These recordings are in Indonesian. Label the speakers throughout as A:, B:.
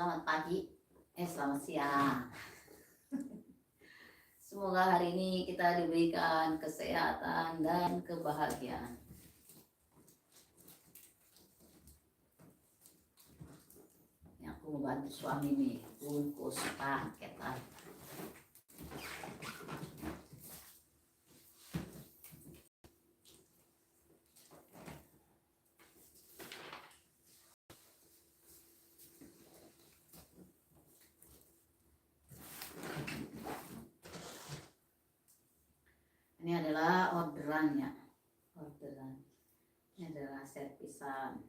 A: Selamat pagi, selamat siang. Semoga hari ini kita diberikan kesehatan dan kebahagiaan. Yang aku membantu suami nih, bungkus paketan. Ini adalah orderannya. Ini adalah servisan.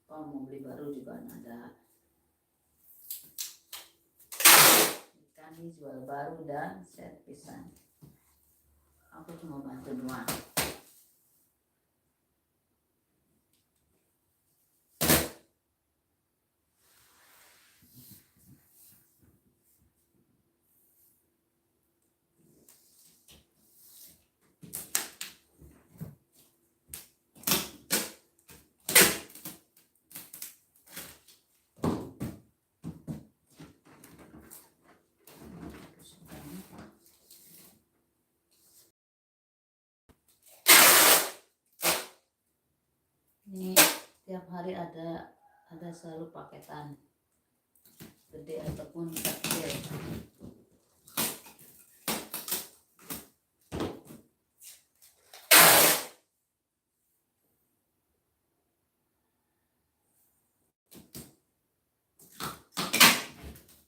A: Kalau mau beli baru juga ada. Kami jual baru dan servisan. Aku cuma bantu doang. Ini tiap hari ada selalu paketan gede ataupun kecil.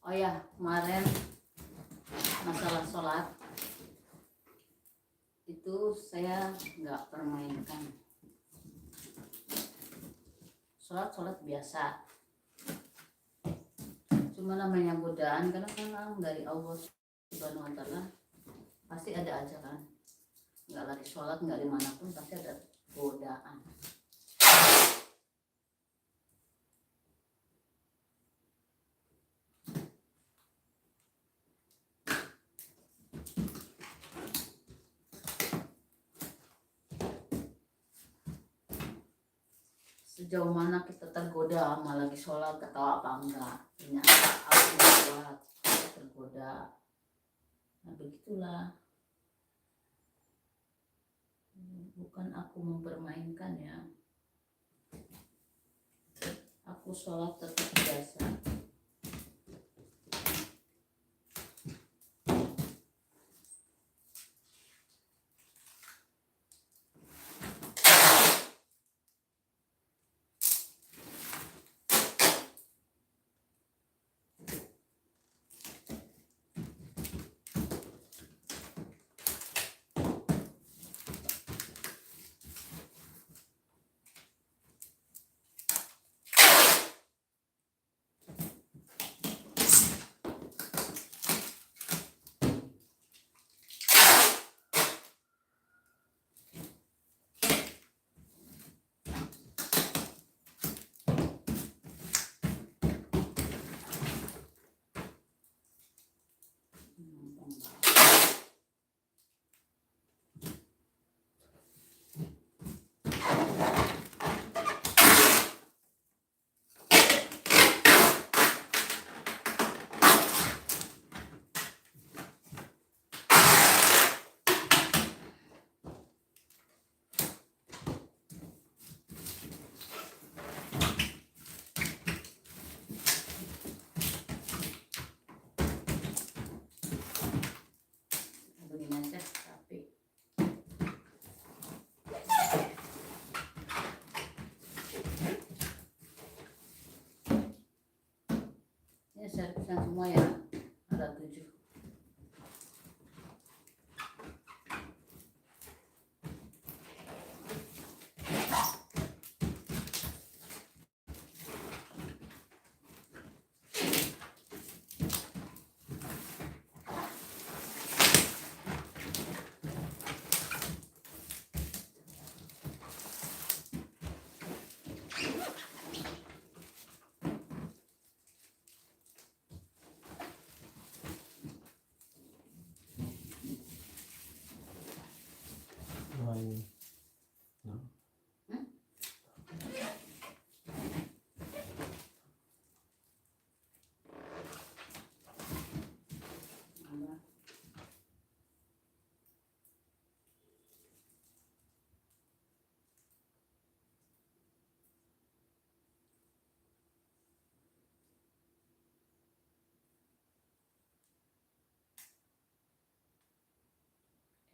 A: Oh ya, kemarin masalah sholat itu saya nggak permainkan. Sholat biasa, cuma namanya godaan, karena memang dari Allah Subhanahu wa Ta'ala pasti ada aja kan, nggak lagi sholat nggak dimanapun pasti ada godaan. Sejauh mana kita tergoda sama lagi sholat atau apa enggak, ternyata aku sholat tergoda. Nah begitulah, bukan aku mempermainkan ya, aku sholat tetap biasa. Ini servisan semua ya, ada 7.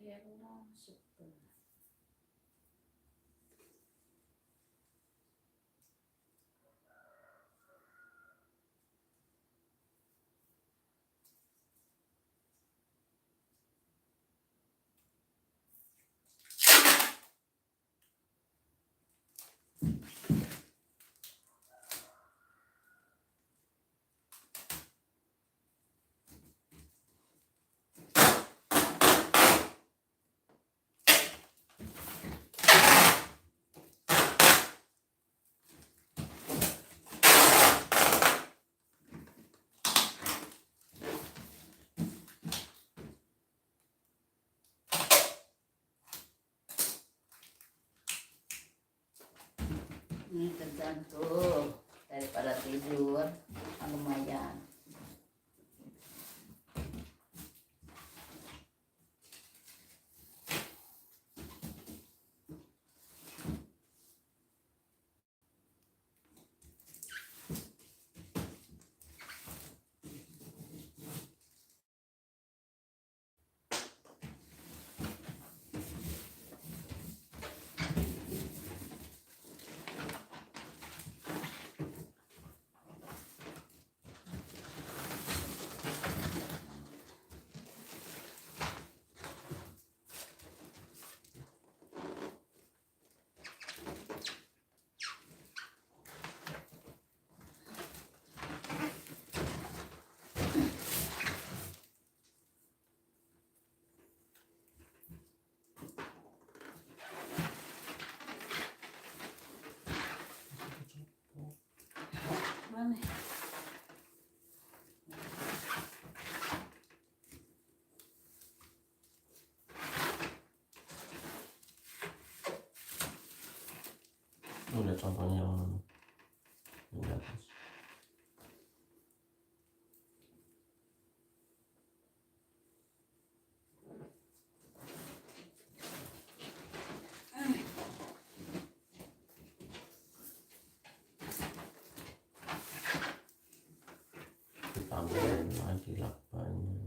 A: Hello, super. Ini kerjaan tuh daripada tidur lumayan. Mana?
B: Udah contohnya yang di atas. Tambahin lagi lakbannya.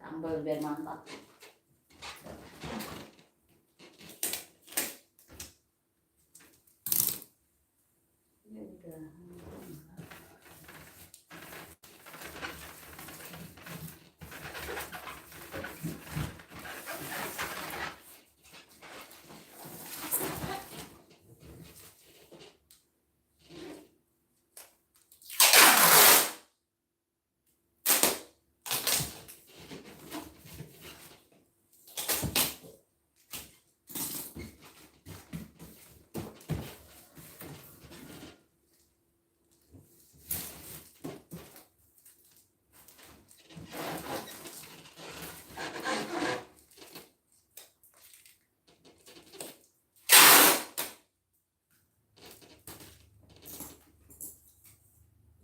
A: Tambah biar mantap. Ya udah.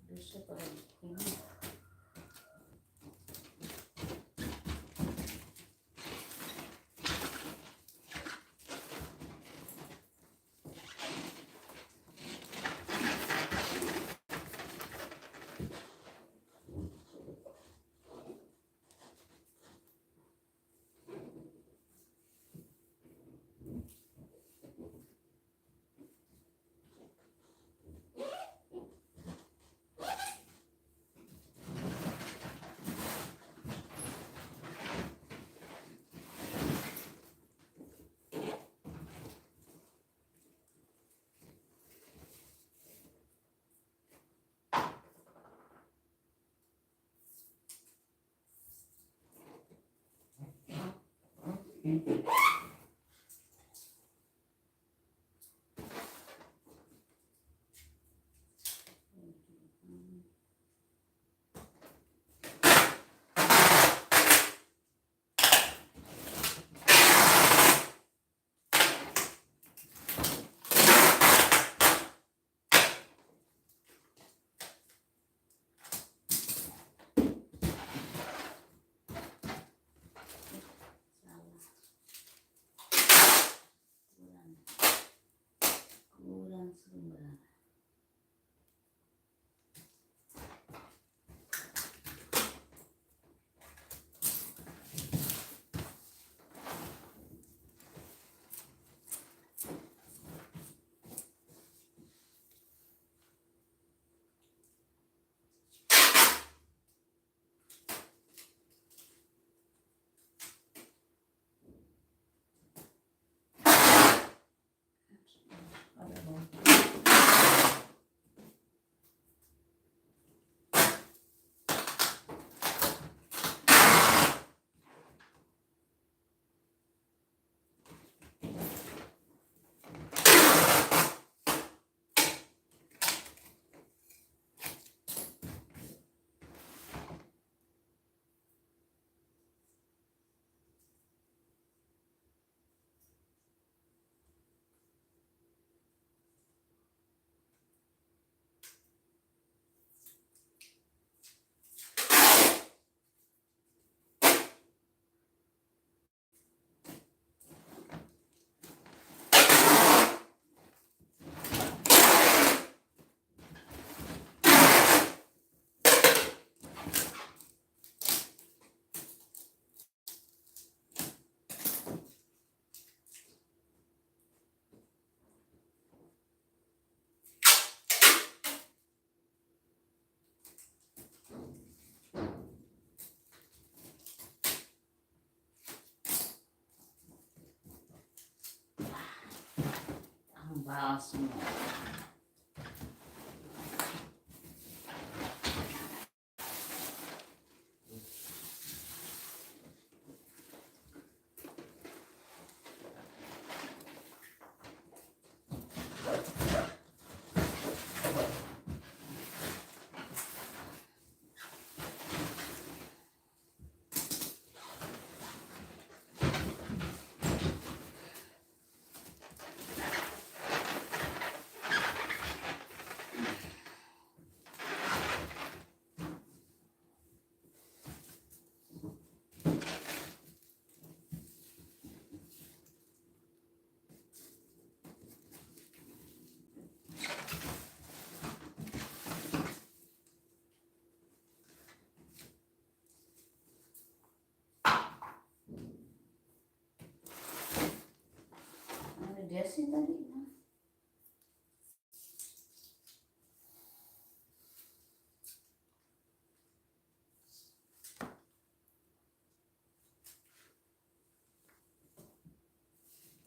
A: Bisa kalau ini. Hambal semua. Ada dia sih tadi.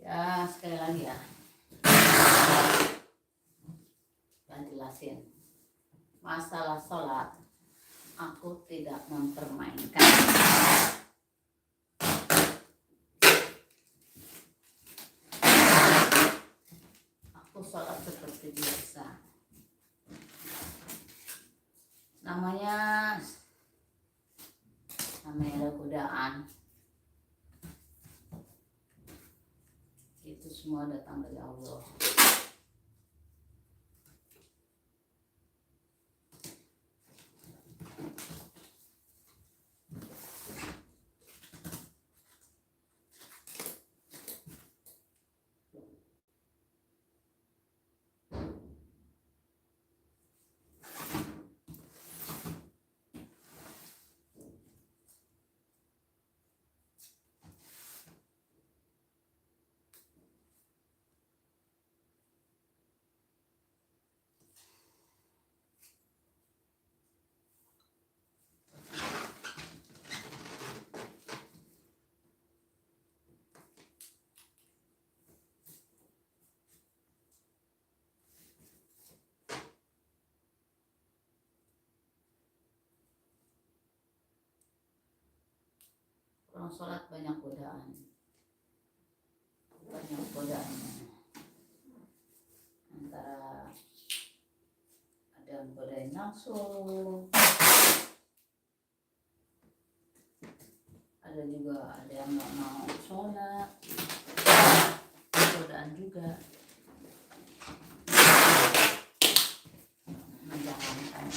A: Ya sekali lagi ya. Dan jelasin. Masalah sholat, aku tidak mempermainkan. Aku sholat seperti biasa. Namanya ada godaan. Itu semua datang dari Allah. Orang sholat banyak godaan. Banyak godaannya. Antara ada yang godain nafsu, ada juga ada yang nggak mau sholat, godaan juga menjalankan.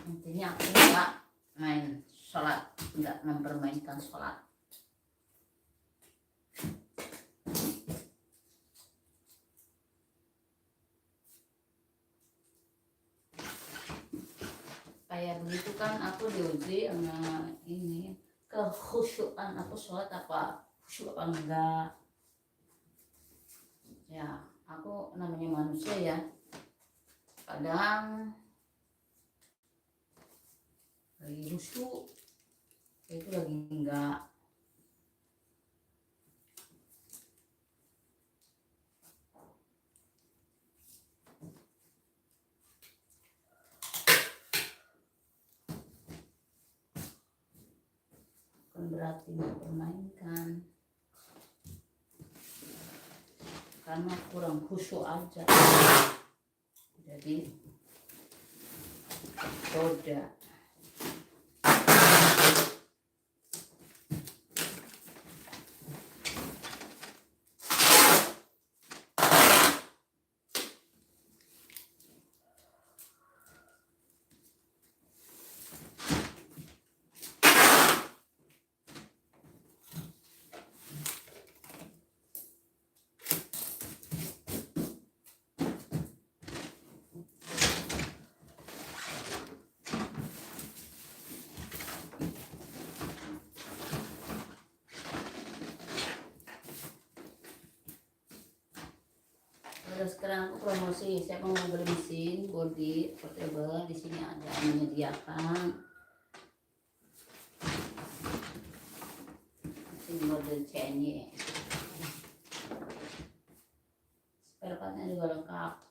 A: Intinya aku nggak main sholat, nggak mempermainkan sholat. Kayak begitu kan aku diuji sama ini kekhusyukan aku sholat apa khusyuk apa enggak. Ya aku namanya manusia ya, kadang lagi khusyuk itu lagi enggak. Bukan berarti mempermainkan, karena kurang khusyuk aja jadi goda. Terus sekarang aku promosi, siapa mau beli mesin body portable, di sini ada menyediakan Mesin model CNY. Spare partnya juga lengkap.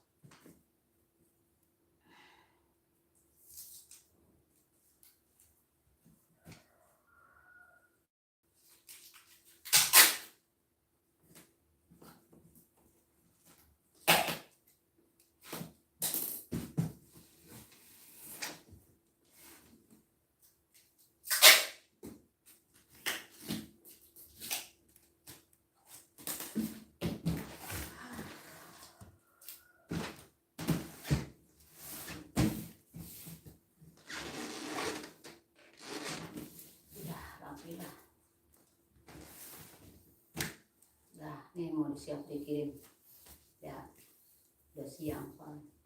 A: Nah, ini mau siap dikirim. Ya, udah siang soalnya.